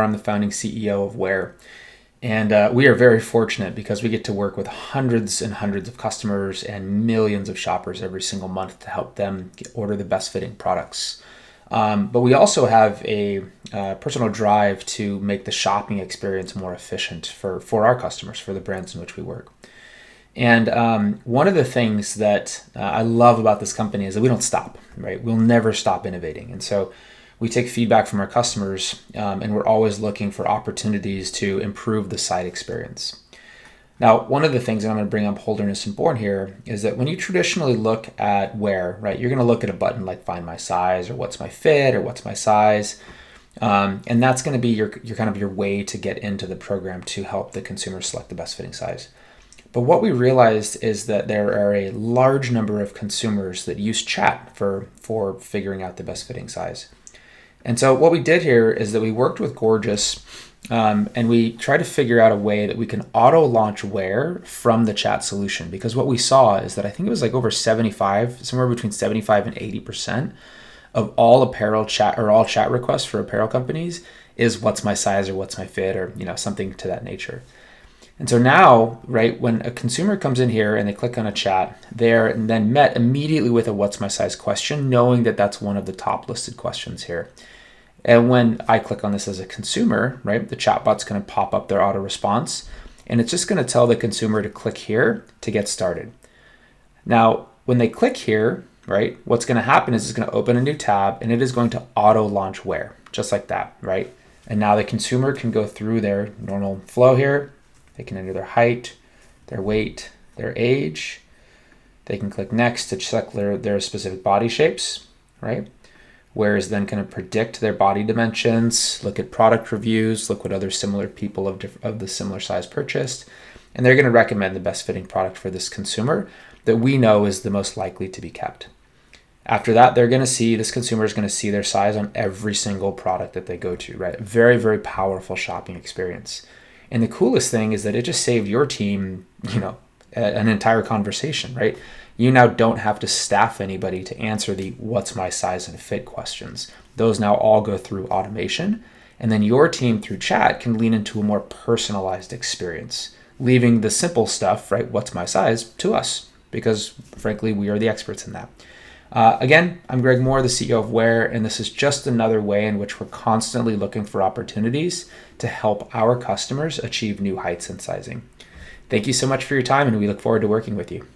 I'm the founding CEO of WAIR. And we are very fortunate because we get to work with hundreds and hundreds of customers and millions of shoppers every single month to help them order the best fitting products. But we also have a personal drive to make the shopping experience more efficient for our customers, for the brands in which we work. And one of the things that I love about this company is that we don't stop, right? We'll never stop innovating. And so we take feedback from our customers, and we're always looking for opportunities to improve the site experience. Now, one of the things that I'm going to bring up Holderness and Born here is that when you traditionally look at WAIR, right, you're going to look at a button like Find My Size or What's My Fit or What's My Size. And that's going to be your kind of your way to get into the program to help the consumer select the best fitting size. But what we realized is that there are a large number of consumers that use chat for figuring out the best fitting size. And so what we did here is that we worked with Gorgias, and we tried to figure out a way that we can auto-launch WAIR from the chat solution. Because what we saw is that I think it was like over 75, somewhere between 75 and 80% of all apparel chat or all chat requests for apparel companies is what's my size or what's my fit or something to that nature. And so now, right, when a consumer comes in here and they click on a chat, they're then met immediately with a what's my size question, knowing that that's one of the top listed questions here. And when I click on this as a consumer, right, the chatbot's going to pop up their auto response, and it's just going to tell the consumer to click here to get started. Now, when they click here, right, what's going to happen is it's going to open a new tab, and it is going to auto launch WAIR, just like that, right? And now the consumer can go through their normal flow here. They can enter their height, their weight, their age. They can click next to check their specific body shapes, right? WAIR is then going to predict their body dimensions, look at product reviews, look what other similar people of the similar size purchased, and they're going to recommend the best fitting product for this consumer that we know is the most likely to be kept. After that, this consumer is going to see their size on every single product that they go to, right? Very, very powerful shopping experience. And the coolest thing is that it just saved your team, an entire conversation, right? You now don't have to staff anybody to answer the what's my size and fit questions. Those now all go through automation. And then your team through chat can lean into a more personalized experience, leaving the simple stuff, right? What's my size to us, because frankly, we are the experts in that. Again, I'm Greg Moore, the CEO of WAIR, and this is just another way in which we're constantly looking for opportunities to help our customers achieve new heights and sizing. Thank you so much for your time, and we look forward to working with you.